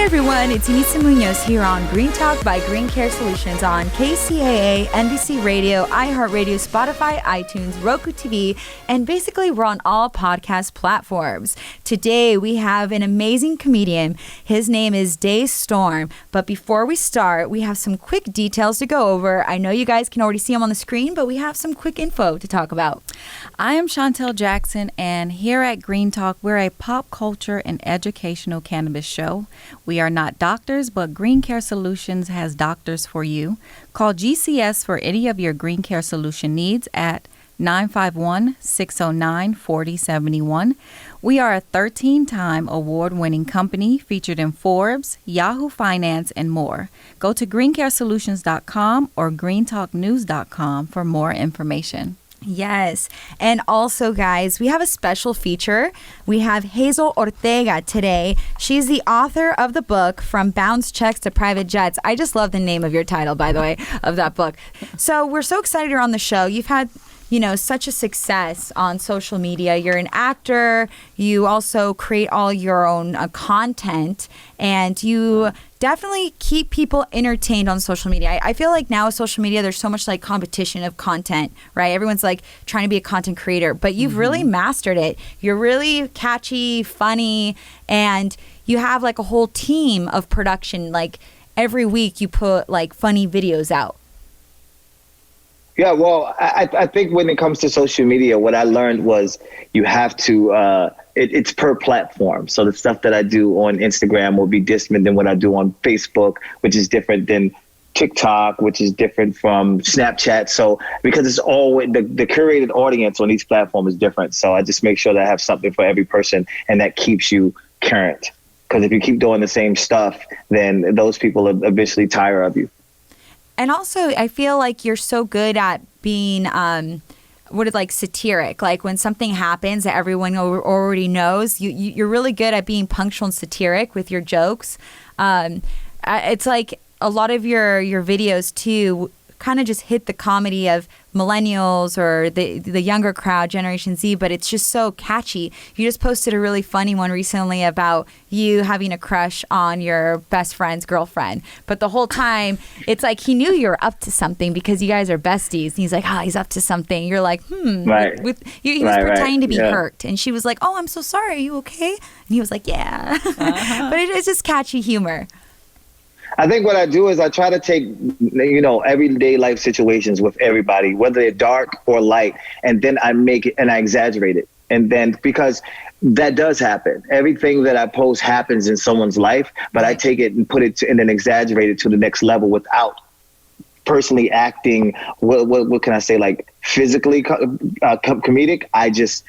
everyone, it's Inisa Munoz here on Green Talk by Green Care Solutions on KCAA NBC Radio, iHeartRadio, Spotify, iTunes, Roku TV, and basically we're on all podcast platforms. Today we have an amazing comedian. His name is DeStorm. But before we start, we have some quick details to go over. I know you guys can already see him on the screen, but we have some quick info to talk about. I am Chantel Jackson, and here at Green Talk, we're a pop culture and educational cannabis show. We are not doctors, but Green Care Solutions has doctors for you. Call GCS for any of your Green Care Solution needs at 951-609-4071. We are a 13-time award-winning company featured in Forbes, Yahoo Finance, and more. Go to greencaresolutions.com or greentalknews.com for more information. Yes. And also, guys, we have a special feature. We have Hazel Ortega today. She's the author of the book From Bounce Checks to Private Jets. I just love the name of your title, by the way, of that book. So we're so excited you're on the show. You've had, such a success on social media. You're an actor. You also create all your own content, and you definitely keep people entertained on social media. I feel like now with social media, there's so much like competition of content, right? Everyone's like trying to be a content creator, but you've really mastered it. You're really catchy, funny, and you have like a whole team of production. Like every week you put like funny videos out. Yeah, well, I think when it comes to social media, what I learned was you have to, it's per platform. So the stuff that I do on Instagram will be different than what I do on Facebook, which is different than TikTok, which is different from Snapchat. So because it's all the curated audience on each platform is different. So I just make sure that I have something for every person, and that keeps you current. Because if you keep doing the same stuff, then those people will eventually tire of you. And also, I feel like you're so good at being, satiric. Like when something happens that everyone already knows, you're really good at being punctual and satiric with your jokes. It's like a lot of your videos too kind of just hit the comedy of millennials or the younger crowd, Generation Z, but it's just so catchy. You just posted a really funny one recently about you having a crush on your best friend's girlfriend. But the whole time, it's like he knew you were up to something because you guys are besties. And he's like, he's up to something. You're like, Right. He was pretending to be hurt. And she was like, I'm so sorry. Are you okay? And he was like, yeah. But it's just catchy humor. I think what I do is I try to take, everyday life situations with everybody, whether they're dark or light, and then I make it and I exaggerate it. And then because that does happen. Everything that I post happens in someone's life, but I take it and put it and then exaggerate it to the next level without personally acting, what can I say, like physically comedic. I just,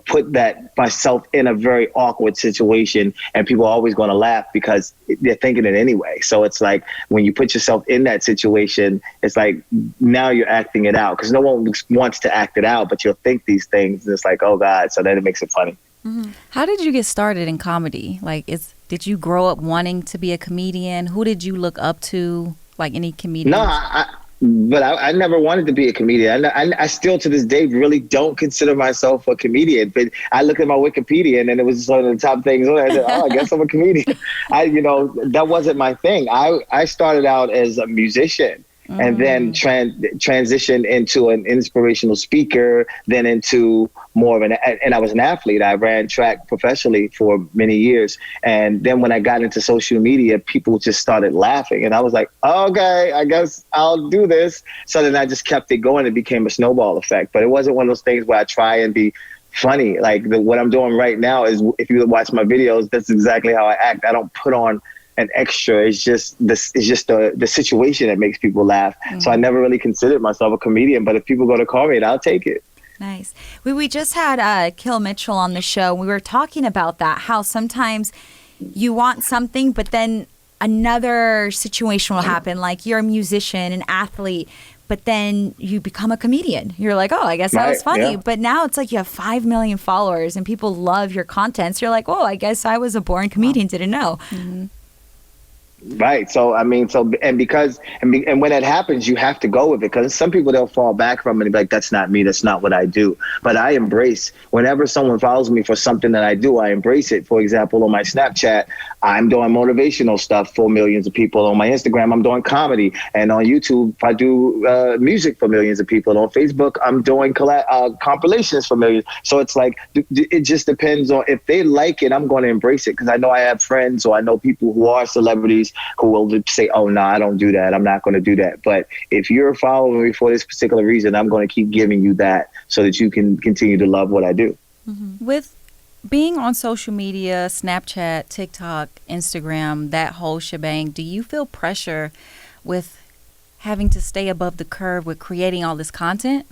put that myself in a very awkward situation, and people are always going to laugh because they're thinking it anyway. So it's like when you put yourself in that situation, it's like now you're acting it out because no one wants to act it out, but you'll think these things. And it's like, oh God. So then it makes it funny. Mm-hmm. How did you get started in comedy? Like, did you grow up wanting to be a comedian? Who did you look up to? Like any comedian? No, I never wanted to be a comedian. I still to this day really don't consider myself a comedian. But I look at my Wikipedia and it was just one of the top things. I said, I guess I'm a comedian. That wasn't my thing. I started out as a musician. And then transitioned into an inspirational speaker, then into more of and I was an athlete. I ran track professionally for many years. And then when I got into social media, people just started laughing. And I was like, okay, I guess I'll do this. So then I just kept it going. It became a snowball effect. But it wasn't one of those things where I try and be funny. Like what I'm doing right now is, if you watch my videos, that's exactly how I act. I don't put on an extra. It's just the situation that makes people laugh. So I never really considered myself a comedian, but if people go to call me, I'll take it. Nice. We just had Kill Mitchell on the show. We were talking about that, how sometimes you want something, but then another situation will happen. Like you're a musician, an athlete, but then you become a comedian. You're like, I guess that was funny. Yeah. But now it's like you have 5 million followers and people love your content. So you're like, I guess I was a boring comedian, didn't know. Mm-hmm. Right. So, I mean, and when that happens, you have to go with it, because some people, they'll fall back from it and be like, that's not me. That's not what I do. But I embrace, whenever someone follows me for something that I do, I embrace it. For example, on my Snapchat, I'm doing motivational stuff for millions of people. On my Instagram, I'm doing comedy. And on YouTube, I do music for millions of people. On Facebook, I'm doing compilations for millions. So it's like, it just depends on, if they like it, I'm going to embrace it, because I know I have friends, or I know people who are celebrities who will say, oh, no, I don't do that. I'm not going to do that. But if you're following me for this particular reason, I'm going to keep giving you that so that you can continue to love what I do. Mm-hmm. With being on social media, Snapchat, TikTok, Instagram, that whole shebang, do you feel pressure with having to stay above the curve with creating all this content?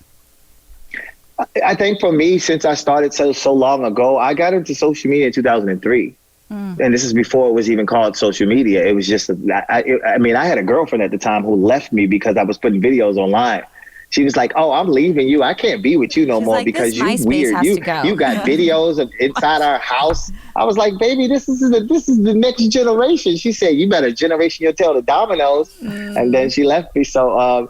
I think for me, since I started so long ago, I got into social media in 2003. And this is before it was even called social media. It was just, I mean, I had a girlfriend at the time who left me because I was putting videos online. She was like, oh, I'm leaving you. I can't be with you no more, like, because you weird. You got videos of inside our house. I was like, baby, this is the next generation. She said, you better generation your tail to dominoes. And then she left me. So,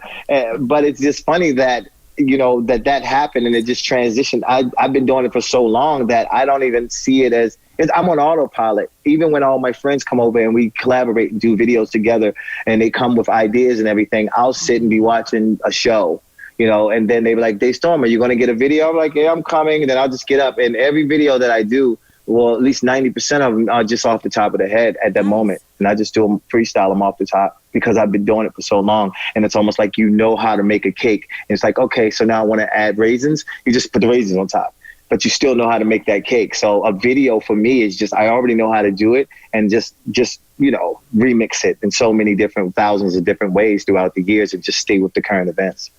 but it's just funny that, you know, that happened and it just transitioned. I've been doing it for so long that I don't even see it as, I'm on autopilot. Even when all my friends come over and we collaborate and do videos together and they come with ideas and everything, I'll sit and be watching a show, you know, and then they be like, DeStorm, are you going to get a video? I'm like, yeah, I'm coming. And then I'll just get up. And every video that I do, well, at least 90% of them are just off the top of the head at that moment. And I just do them, freestyle them off the top, because I've been doing it for so long. And it's almost like, you know how to make a cake. And it's like, okay, so now I want to add raisins. You just put the raisins on top, but you still know how to make that cake. So a video for me is just, I already know how to do it, and just, you know, remix it in so many different, thousands of different ways throughout the years, and just stay with the current events.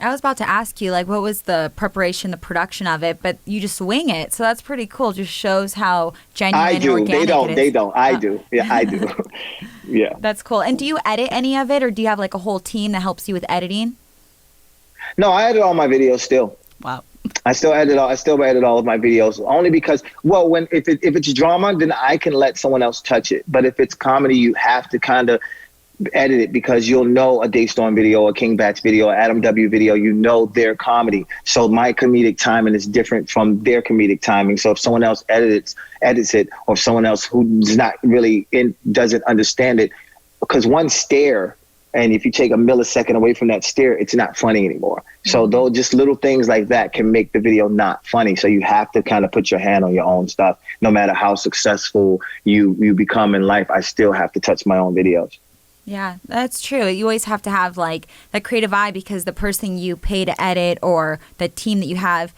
I was about to ask you, like, what was the preparation, the production of it, but you just wing it. So that's pretty cool. Just shows how genuine and organic it is. They don't. I do. Yeah, I do. Yeah. That's cool. And do you edit any of it, or do you have like a whole team that helps you with editing? No, I edit all my videos still. Wow. I still edit all of my videos, only because, well, if it's drama, then I can let someone else touch it. But if it's comedy, you have to kind of edit it, because you'll know a DeStorm video, a King Batch video, Adam W video, you know their comedy. So my comedic timing is different from their comedic timing. So if someone else edits it, or someone else who's not really doesn't understand it, because one stare, and if you take a millisecond away from that stare, it's not funny anymore. So though, just little things like that can make the video not funny. So you have to kind of put your hand on your own stuff. No matter how successful you become in life, I still have to touch my own videos. Yeah, that's true. You always have to have like that creative eye, because the person you pay to edit, or the team that you have,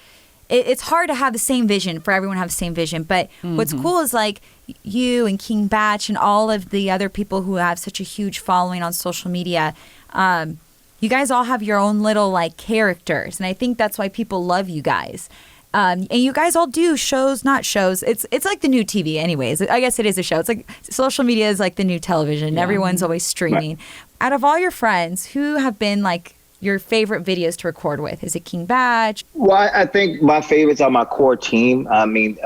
it's hard to have the same vision, for everyone to have the same vision. But what's cool is like you and King Batch and all of the other people who have such a huge following on social media, you guys all have your own little like characters. And I think that's why people love you guys. And you guys all do shows, not shows. It's like the new TV anyways. I guess it is a show. It's like social media is like the new television. Yeah. Everyone's always streaming. Right. Out of all your friends, who have been like your favorite videos to record with? Is it King Batch? Well, I think my favorites are my core team. I mean,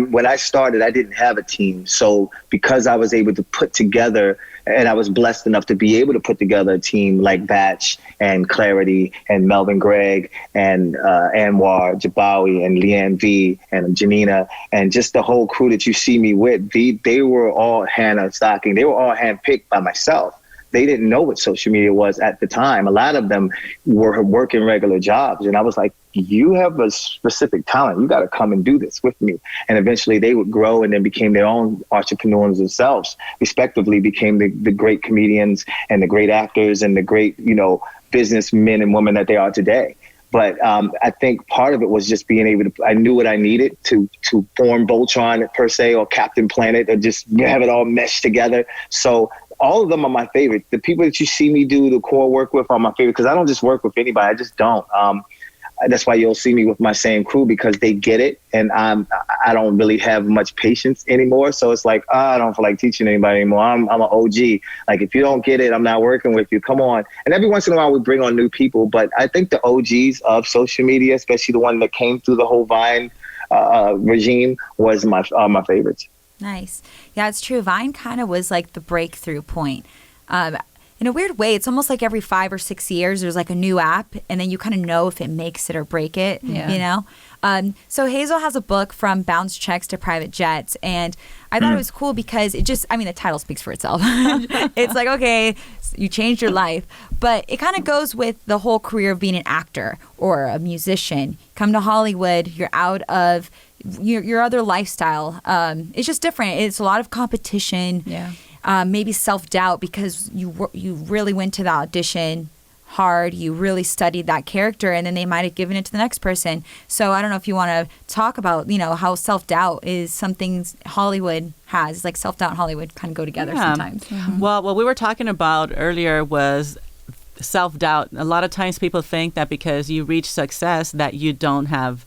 when I started, I didn't have a team. So because I was able to put together, and I was blessed enough to be able to put together a team like Batch and Clarity and Melvin Gregg and Anwar Jabawi and Leanne V and Janina, and just the whole crew that you see me with, they were all Hannah Stocking. They were all handpicked by myself. They didn't know what social media was at the time. A lot of them were working regular jobs. And I was like, you have a specific talent. You got to come and do this with me. And eventually they would grow and then became their own entrepreneurs themselves, respectively became the great comedians and the great actors and the great, you know, businessmen and women that they are today. But I think part of it was just being able to, I knew what I needed to form Voltron per se, or Captain Planet, or just have it all meshed together. So all of them are my favorite. The people that you see me do the core work with are my favorite, because I don't just work with anybody. I just don't. That's why you'll see me with my same crew, because they get it, and I don't really have much patience anymore. So it's like, I don't feel like teaching anybody anymore. I'm an OG. Like, if you don't get it, I'm not working with you. Come on. And every once in a while we bring on new people, but I think the OGs of social media, especially the one that came through the whole Vine regime, was my favorites. Nice. Yeah, it's true. Vine kind of was like the breakthrough point. In a weird way, it's almost like every 5 or 6 years, there's like a new app, and then you kind of know if it makes it or break it, you know? So Hazel has a book, From Bounce Checks to Private Jets, and I thought it was cool because it just, I mean, the title speaks for itself. It's like, okay, you changed your life, but it kind of goes with the whole career of being an actor or a musician. Come to Hollywood, you're out of your other lifestyle. It's just different. It's a lot of competition. Yeah. Maybe self-doubt because you really went to the audition hard. You really studied that character, and then they might have given it to the next person. So I don't know if you want to talk about, how self-doubt is something Hollywood has. Like self-doubt and Hollywood kind of go together sometimes. Mm-hmm. Well, what we were talking about earlier was self-doubt. A lot of times people think that because you reach success that you don't have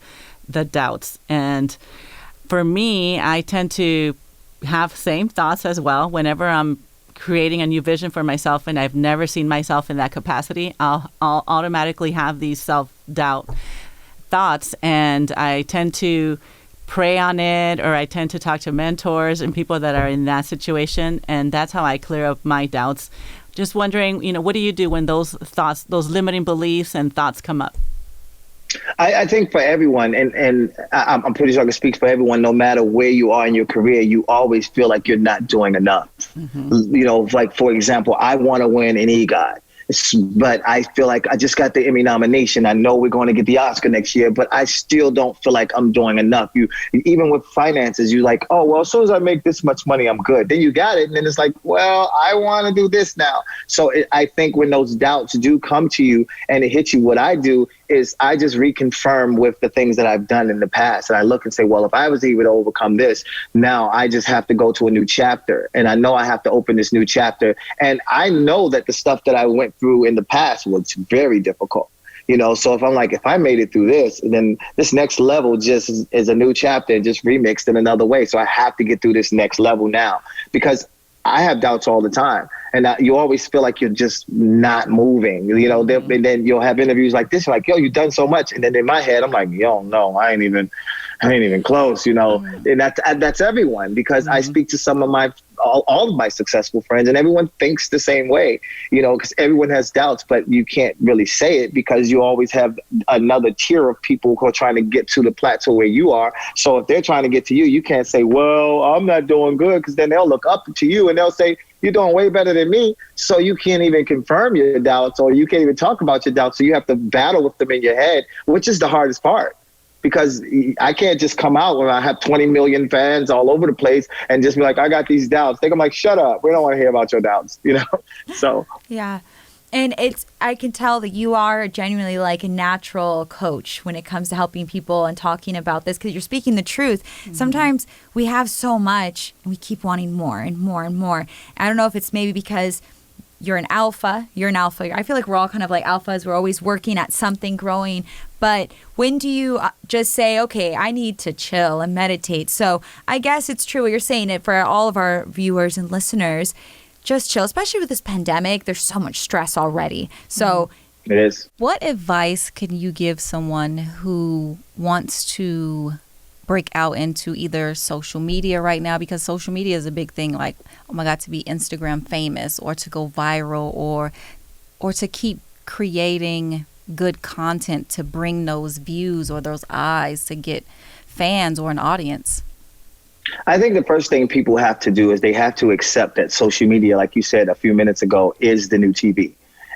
the doubts. And for me, I tend to have same thoughts as well. Whenever I'm creating a new vision for myself and I've never seen myself in that capacity, I'll automatically have these self-doubt thoughts, and I tend to pray on it, or I tend to talk to mentors and people that are in that situation, and that's how I clear up my doubts. Just wondering, what do you do when those thoughts, those limiting beliefs and thoughts come up? I think for everyone, and I'm pretty sure I can speak for everyone, no matter where you are in your career, you always feel like you're not doing enough. Mm-hmm. Like, for example, I want to win an EGOT, but I feel like I just got the Emmy nomination. I know we're going to get the Oscar next year, but I still don't feel like I'm doing enough. Even with finances, you're like, oh, well, as soon as I make this much money, I'm good. Then you got it. And then it's like, well, I want to do this now. So I think when those doubts do come to you and it hits you, what I do is I just reconfirm with the things that I've done in the past. And I look and say, well, if I was able to overcome this, now I just have to go to a new chapter. And I know I have to open this new chapter. And I know that the stuff that I went through in the past was very difficult. So if I'm like, if I made it through this, then this next level just is a new chapter, just remixed in another way. So I have to get through this next level now, because I have doubts all the time. And you always feel like you're just not moving, and then you'll have interviews like this, like, yo, you've done so much. And then in my head, I'm like, yo, no, I ain't even close, and that's everyone, because I speak to some of all of my successful friends, and everyone thinks the same way, because everyone has doubts, but you can't really say it because you always have another tier of people who are trying to get to the plateau where you are. So if they're trying to get to you, you can't say, well, I'm not doing good, because then they'll look up to you and they'll say, you're doing way better than me. So you can't even confirm your doubts, or you can't even talk about your doubts. So you have to battle with them in your head, which is the hardest part. Because I can't just come out when I have 20 million fans all over the place and just be like, I got these doubts. I'm like, shut up. We don't want to hear about your doubts, So. Yeah. And I can tell that you are genuinely like a natural coach when it comes to helping people and talking about this, because you're speaking the truth. Mm-hmm. Sometimes we have so much and we keep wanting more and more and more. I don't know if it's maybe because you're an alpha. I feel like we're all kind of like alphas. We're always working at something, growing. But when do you just say, okay, I need to chill and meditate? So I guess it's true what you're saying. It for all of our viewers and listeners, just chill, especially with this pandemic. There's so much stress already. So it is. What advice can you give someone who wants to break out into either social media right now? Because social media is a big thing, like, oh my God, to be Instagram famous or to go viral or to keep creating good content to bring those views or those eyes to get fans or an audience? I think the first thing people have to do is they have to accept that social media, like you said a few minutes ago, is the new TV.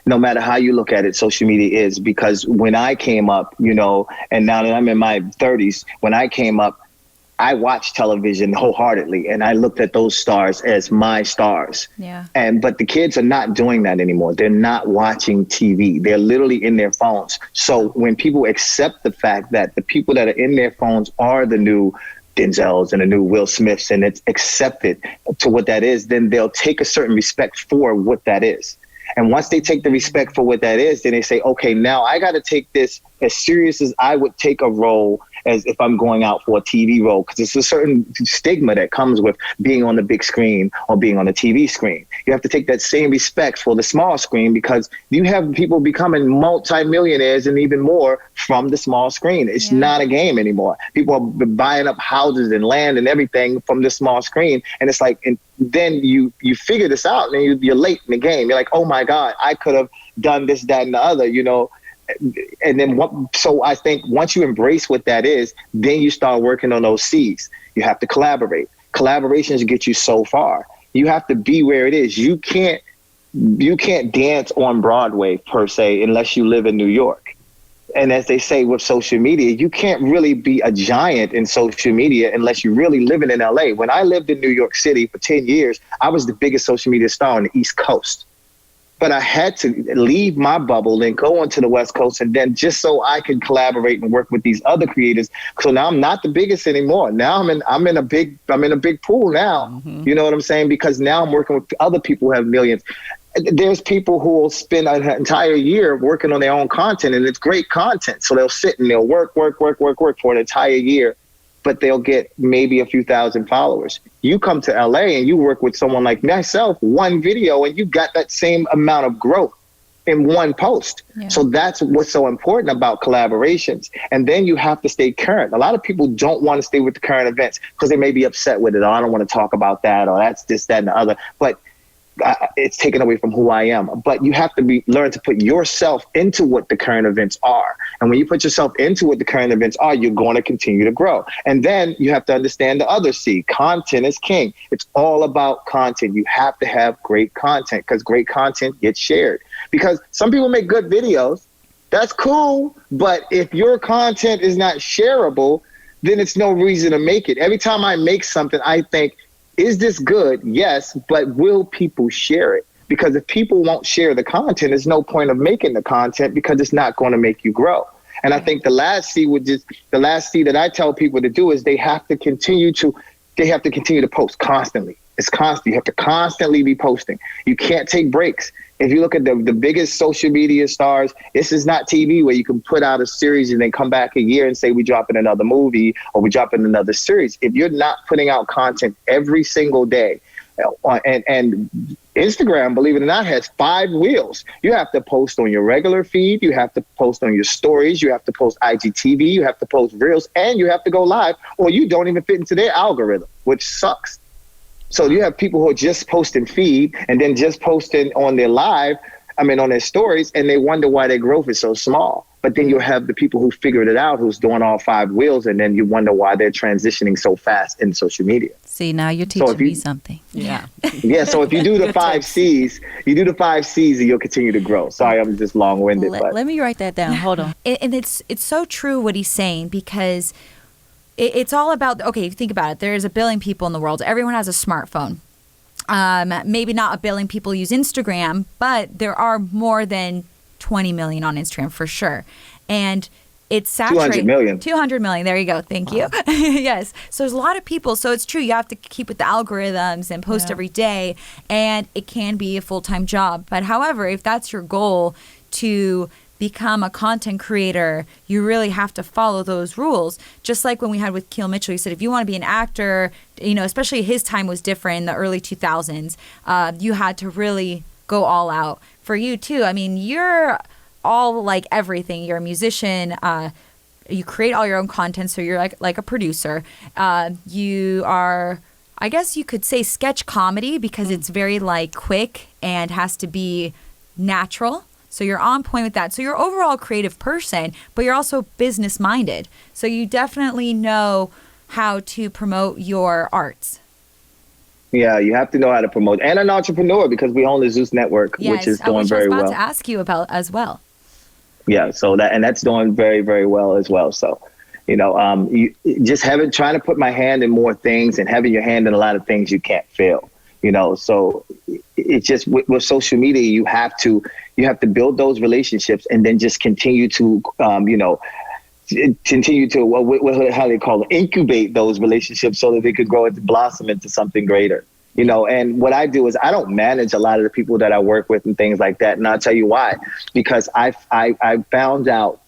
No matter how you look at it, social media is, because when I came up, and now that I'm in my 30s, when I came up, I watched television wholeheartedly, and I looked at those stars as my stars. Yeah. But the kids are not doing that anymore. They're not watching TV. They're literally in their phones. So when people accept the fact that the people that are in their phones are the new Denzels and the new Will Smiths, and it's accepted to what that is, then they'll take a certain respect for what that is. And once they take the respect for what that is, then they say, okay, now I got to take this as serious as I would take a role as if I'm going out for a TV role, because it's a certain stigma that comes with being on the big screen or being on the TV screen. You have to take that same respect for the small screen, because you have people becoming multimillionaires and even more from the small screen. It's not a game anymore. People are buying up houses and land and everything from the small screen. And it's like, and then you figure this out and you're late in the game. You're like, oh my God, I could have done this, that, and the other, you know. And then so I think once you embrace what that is, then you start working on those C's. You have to collaborate. Collaborations get you so far. You have to be where it is. You can't dance on Broadway per se unless you live in New York. And as they say with social media, you can't really be a giant in social media unless you're really living in LA. When I lived in New York City for 10 years, I was the biggest social media star on the East Coast. But I had to leave my bubble and go onto the West Coast, and then just so I can collaborate and work with these other creators. So now I'm not the biggest anymore. Now I'm in a big pool now. Mm-hmm. You know what I'm saying? Because now I'm working with other people who have millions. There's people who will spend an entire year working on their own content, and it's great content. So they'll sit and they'll work for an entire year, but they'll get maybe a few thousand followers. You come to LA and you work with someone like myself, one video, and you got that same amount of growth in one post. Yeah. So that's what's so important about collaborations. And then you have to stay current. A lot of people don't want to stay with the current events because they may be upset with it. Or I don't want to talk about that, or that's this, that, and the other. But it's taken away from who I am. But you have to learn to put yourself into what the current events are. And when you put yourself into what the current events are, you're going to continue to grow. And then you have to understand the other C. Content is king. It's all about content. You have to have great content, because great content gets shared. Because some people make good videos. That's cool. But if your content is not shareable, then it's no reason to make it. Every time I make something, I think, is this good? Yes, but will people share it? Because if people won't share the content, there's no point of making the content, because it's not going to make you grow. And I think the last C that I tell people to do is they have to continue to post constantly. It's constant. You have to constantly be posting. You can't take breaks. If you look at the biggest social media stars, this is not TV where you can put out a series and then come back a year and say we dropping another movie or we dropping another series. If you're not putting out content every single day, and Instagram, believe it or not, has 5 wheels. You have to post on your regular feed. You have to post on your stories. You have to post IGTV. You have to post Reels, and you have to go live, or you don't even fit into their algorithm, which sucks. So you have people who are just posting feed and then just posting on their on their stories, and they wonder why their growth is so small. But then you have the people who figured it out, who's doing all 5 wheels, and then you wonder why they're transitioning so fast in social media. See, now you're teaching me something. Yeah. Yeah, so if you do the 5 C's, and you'll continue to grow. Sorry, I'm just long-winded. Let me write that down. Hold on. And it's so true what he's saying, because it's all about, okay, think about it. There's 1 billion people in the world. Everyone has a smartphone. Maybe not 1 billion people use Instagram, but there are more than 20 million on Instagram for sure. And it's saturated. 200 million. 200 million. There you go. Thank you. Yes. So there's a lot of people. So it's true. You have to keep with the algorithms and post every day. And it can be a full-time job. But however, if that's your goal to become a content creator, you really have to follow those rules. Just like when we had with Keel Mitchell, he said, if you want to be an actor, especially his time was different in the early 2000s, you had to really go all out. For you too, you're all like everything. You're a musician. You create all your own content, so you're like a producer. You are, I guess you could say, sketch comedy, because it's very quick and has to be natural. So you're on point with that. So you're overall a creative person, but you're also business minded. So you definitely know how to promote your arts. Yeah, you have to know how to promote, and an entrepreneur, because we own the Zeus Network, which is doing very well. I was about to ask you about as well. Yeah, so that's doing very, very well as well. So, you just trying to put my hand in more things and having your hand in a lot of things you can't feel. So it's just with social media, you have to build those relationships and then just continue to, how they call it, incubate those relationships so that they could grow and blossom into something greater. And what I do is I don't manage a lot of the people that I work with and things like that. And I'll tell you why, because I found out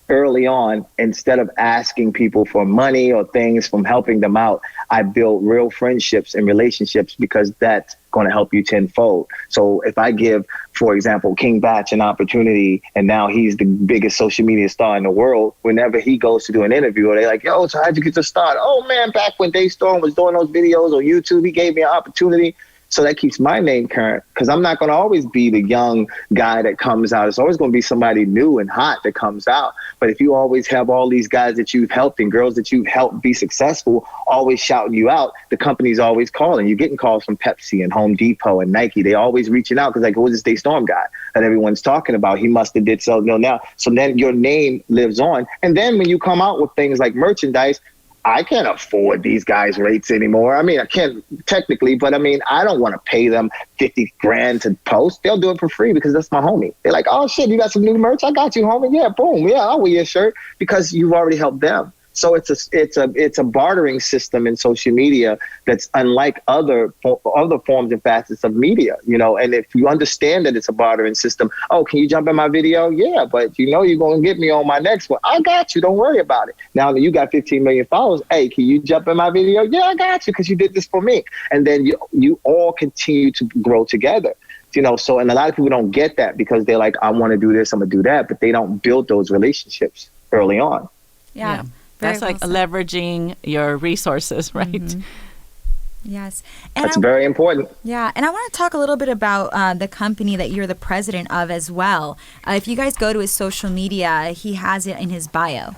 early on, instead of asking people for money or things from helping them out, I built real friendships and relationships, because that's going to help you tenfold. So if I give, for example, King Batch an opportunity, and now he's the biggest social media star in the world, whenever he goes to do an interview, or they're like, yo, so how'd you get to start? Oh man, back when DeStorm was doing those videos on YouTube, he gave me an opportunity. So that keeps my name current, because I'm not going to always be the young guy that comes out. It's always going to be somebody new and hot that comes out. But if you always have all these guys that you've helped and girls that you've helped be successful always shouting you out, the company's always calling. You're getting calls from Pepsi and Home Depot and Nike. They always reaching out because, like, who's this DeStorm guy that everyone's talking about? He must have did so. No, now. So then your name lives on. And then when you come out with things like merchandise, I can't afford these guys' rates anymore. I mean, I can't technically, but I mean, I don't want to pay them 50 grand to post. They'll do it for free because that's my homie. They're like, oh shit, you got some new merch? I got you, homie. Yeah, boom. Yeah, I'll wear your shirt, because you've already helped them. So it's a bartering system in social media that's unlike other forms and facets of media, you know. And if you understand that it's a bartering system, oh, can you jump in my video? Yeah, but you know you're gonna get me on my next one. I got you. Don't worry about it. Now that you got 15 million followers, hey, can you jump in my video? Yeah, I got you, because you did this for me. And then you all continue to grow together. You know, so, and a lot of people don't get that, because they're like, I want to do this, I'm gonna do that, but they don't build those relationships early on. Yeah. That's like leveraging your resources, right? Mm-hmm. Yes. And that's very important. Yeah. And I want to talk a little bit about the company that you're the president of as well. If you guys go to his social media, he has it in his bio.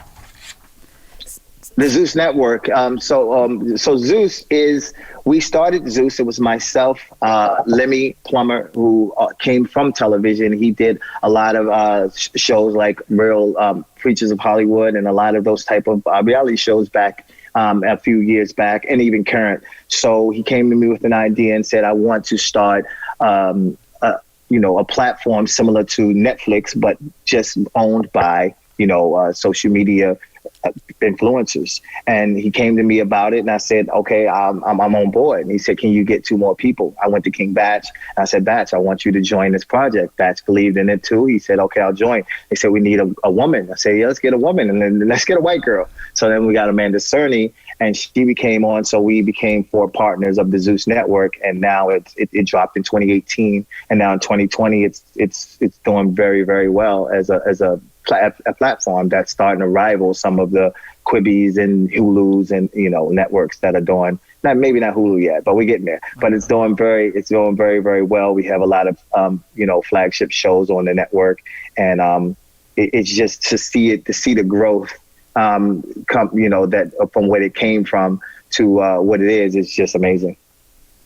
The Zeus Network. So Zeus is, we started Zeus. It was myself, Lemmy Plummer, who came from television. He did a lot of shows like Real Preachers of Hollywood and a lot of those type of reality shows back a few years back, and even current. So he came to me with an idea and said, I want to start a platform similar to Netflix, but just owned by, social media influencers. And he came to me about it, and I said, okay, I'm on board. And he said, can you get 2 more people? I went to King Batch. I said, Batch, I want you to join this project. Batch believed in it too. He said, okay, I'll join. They said, we need a woman. I said, yeah, let's get a woman, and then let's get a white girl. So then we got Amanda Cerny, and she became on. So we became 4 partners of the Zeus Network, and now it dropped in 2018, and now in 2020 it's doing very, very well as a platform that's starting to rival some of the Quibis and Hulus and networks that are doing, maybe not Hulu yet, but we're getting there. But it's doing very, very well. We have a lot of flagship shows on the network, and it's just to see the growth that from what it came from to what it is. It's just amazing.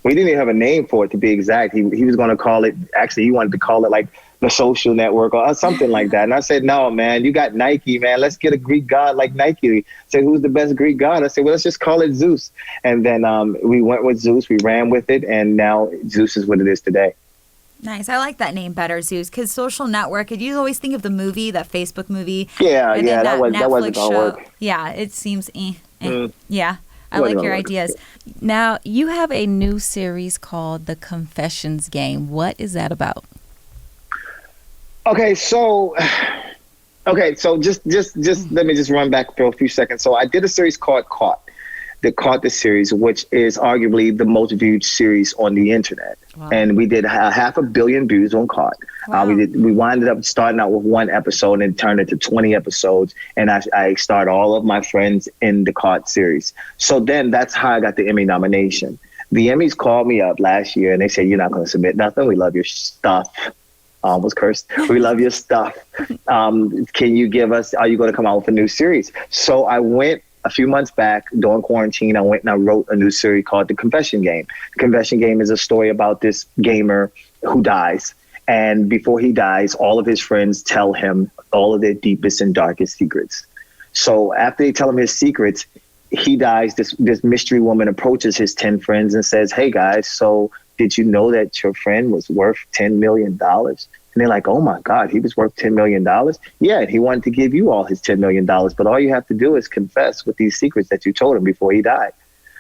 We didn't even have a name for it, to be exact. He was going to call it, actually he wanted to call it like the Social Network or something like that. And I said, no, man, you got Nike, man. Let's get a Greek god like Nike. I said, who's the best Greek god? I said, well, let's just call it Zeus. And then we went with Zeus. We ran with it. And now Zeus is what it is today. Nice. I like that name better, Zeus, because Social Network, you always think of the movie, that Facebook movie. Yeah, that wasn't going to work. Yeah, it seems Yeah. I like your ideas. Now, you have a new series called The Confessions Game. What is that about? Okay, so just let me just run back for a few seconds. So I did a series called Caught the series, which is arguably the most viewed series on the internet. Wow. And we did 500 million views on Caught. Wow. We wound up starting out with 1 episode and turned it to 20 episodes. And I starred all of my friends in the Caught series. So then that's how I got the Emmy nomination. The Emmys called me up last year and they said, you're not going to submit nothing. We love your stuff. Almost cursed. We love your stuff. Can you are you going to come out with a new series? So I went a few months back during quarantine. I went and I wrote a new series called The Confession Game. The Confession Game is a story about this gamer who dies. And before he dies, all of his friends tell him all of their deepest and darkest secrets. So after they tell him his secrets, he dies. This mystery woman approaches his 10 friends and says, hey guys, so did you know that your friend was worth $10 million? And they're like, oh my God, he was worth $10 million? Yeah, and he wanted to give you all his $10 million, but all you have to do is confess with these secrets that you told him before he died.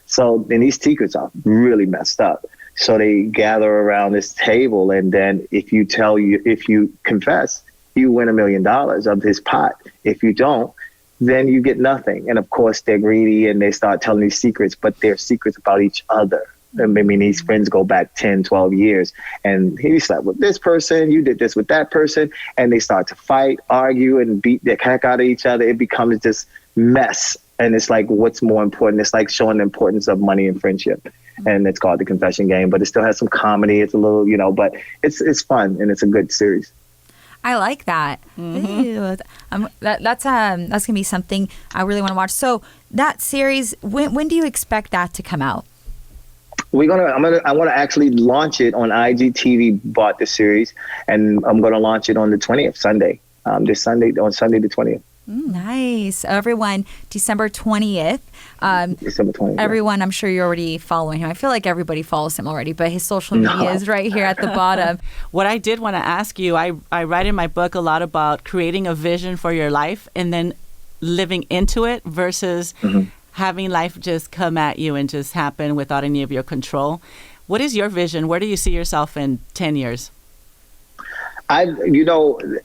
So, and these secrets are really messed up. So they gather around this table, and then if you confess, you win $1 million of his pot. If you don't, then you get nothing. And of course, they're greedy and they start telling these secrets, but they're secrets about each other. I mean, these friends go back 10, 12 years, and he slept with this person, you did this with that person, and they start to fight, argue, and beat the heck out of each other. It becomes this mess. And it's like, what's more important? It's like showing the importance of money and friendship. And it's called The Confession Game, but it still has some comedy. It's a little, but it's fun, and it's a good series. I like that. Ew. That's gonna be something I really want to watch. So that series, when do you expect that to come out? I want to actually launch it on IGTV. Bought the series, and I'm going to launch it on the 20th, Sunday. This Sunday, on Sunday the 20th. Nice. Everyone, December 20th. December 20th. Everyone, I'm sure you're already following him. I feel like everybody follows him already, but his social media is right here at the bottom. What I did want to ask you, I write in my book a lot about creating a vision for your life and then living into it versus having life just come at you and just happen without any of your control. What is your vision? Where do you see yourself in 10 years? Whenever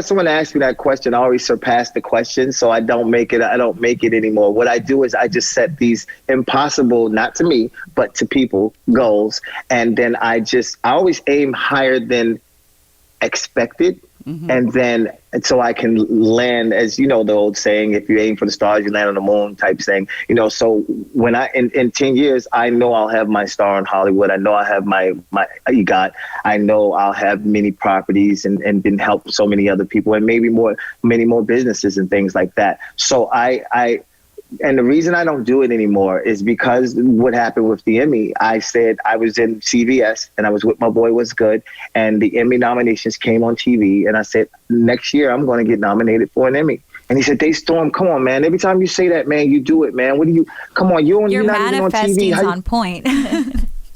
someone asks me that question, I always surpass the question. So I don't make it anymore. What I do is I just set these impossible, not to me, but to people, goals. And then I always aim higher than expected. And so I can land, as you know, the old saying, if you aim for the stars, you land on the moon type thing. So when in 10 years, I know I'll have my star in Hollywood. I know I'll have my EGOT. I know I'll have many properties and been helping so many other people and many more businesses and things like that. So and the reason I don't do it anymore is because what happened with the Emmy. I said I was in CBS and I was with My Boy Was Good, and the Emmy nominations came on TV, and I said, next year I'm going to get nominated for an Emmy. And he said, DeStorm, come on, man. Every time you say that, man, you do it, man. Come on, you're not even on TV. Your on point.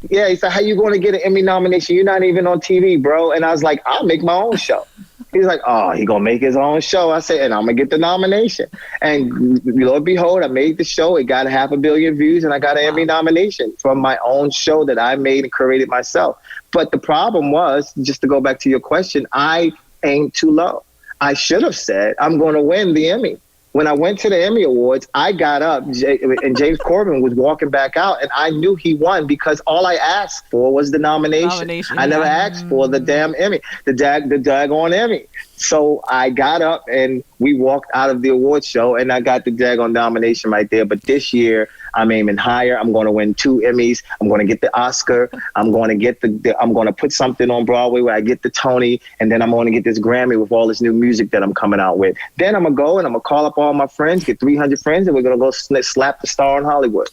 Yeah, he said, how you going to get an Emmy nomination? You're not even on TV, bro. And I was like, I'll make my own show. He's like, oh, he going to make his own show. I said, and I'm going to get the nomination. And lo and behold, I made the show. It got 500 million views, and I got an Emmy nomination from my own show that I made and created myself. But the problem was, just to go back to your question, I aimed too low. I should have said, I'm going to win the Emmy. When I went to the Emmy Awards, I got up and James Corbin was walking back out, and I knew he won because all I asked for was the nomination. I never asked for the damn Emmy, the daggone Emmy. So I got up and we walked out of the awards show, and I got the daggone nomination right there. But this year, I'm aiming higher. I'm going to win 2 Emmys. I'm going to get the Oscar. I'm going to get I'm going to put something on Broadway where I get the Tony, and then I'm going to get this Grammy with all this new music that I'm coming out with. Then I'm going to go and I'm going to call up all my friends, get 300 friends, and we're going to go slap the star in Hollywood.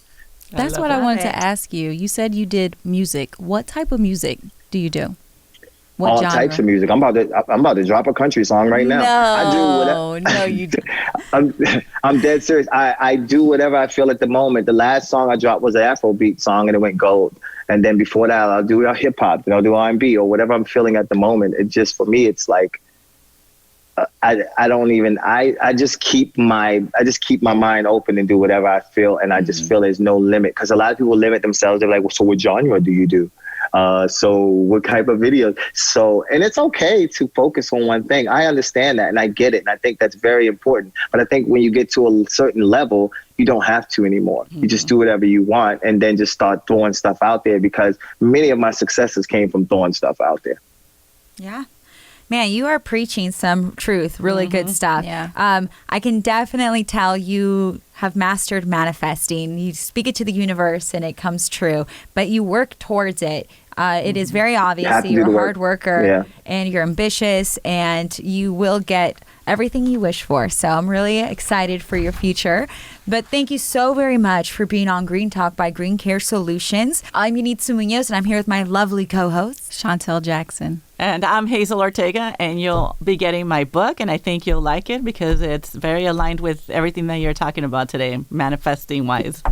That's what I wanted to ask you. You said you did music. What type of music do you do? What all genre? Types of music. I'm about to drop a country song right now. I do whatever. No, you do. I'm dead serious. I do whatever I feel at the moment. The last song I dropped was an Afrobeat song, and it went gold. And then before that, I'll do hip hop. I'll do R&B or whatever I'm feeling at the moment. It just, for me, it's like I just keep my mind open and do whatever I feel, and I just feel there's no limit, because a lot of people limit themselves. They're like, well, so what genre do you do? So what type of videos? And it's okay to focus on one thing. I understand that, and I get it, and I think that's very important. But I think when you get to a certain level, you don't have to anymore. You just do whatever you want, and then just start throwing stuff out there, because many of my successes came from throwing stuff out there. Yeah. Man, you are preaching some truth, really good stuff. Yeah. I can definitely tell you have mastered manifesting. You speak it to the universe and it comes true, but you work towards it. It is very obvious that you're a hard worker and you're ambitious, and you will get everything you wish for. So I'm really excited for your future. But thank you so very much for being on Green Talk by Green Care Solutions. I'm Yunitsu Munoz, and I'm here with my lovely co-host, Chantel Jackson. And I'm Hazel Ortega, and you'll be getting my book, and I think you'll like it because it's very aligned with everything that you're talking about today, manifesting-wise.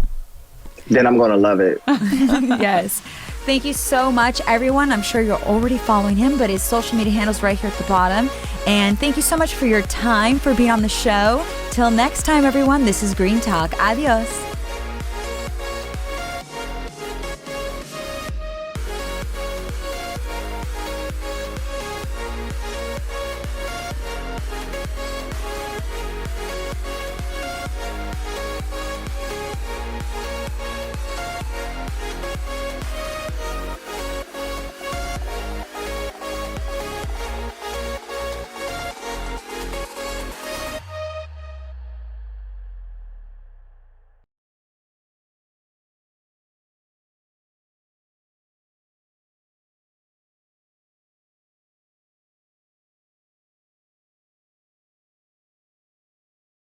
Then I'm going to love it. Yes. Thank you so much, everyone. I'm sure you're already following him, but his social media handle's right here at the bottom. And thank you so much for your time, for being on the show. Till next time, everyone, this is Green Talk. Adios.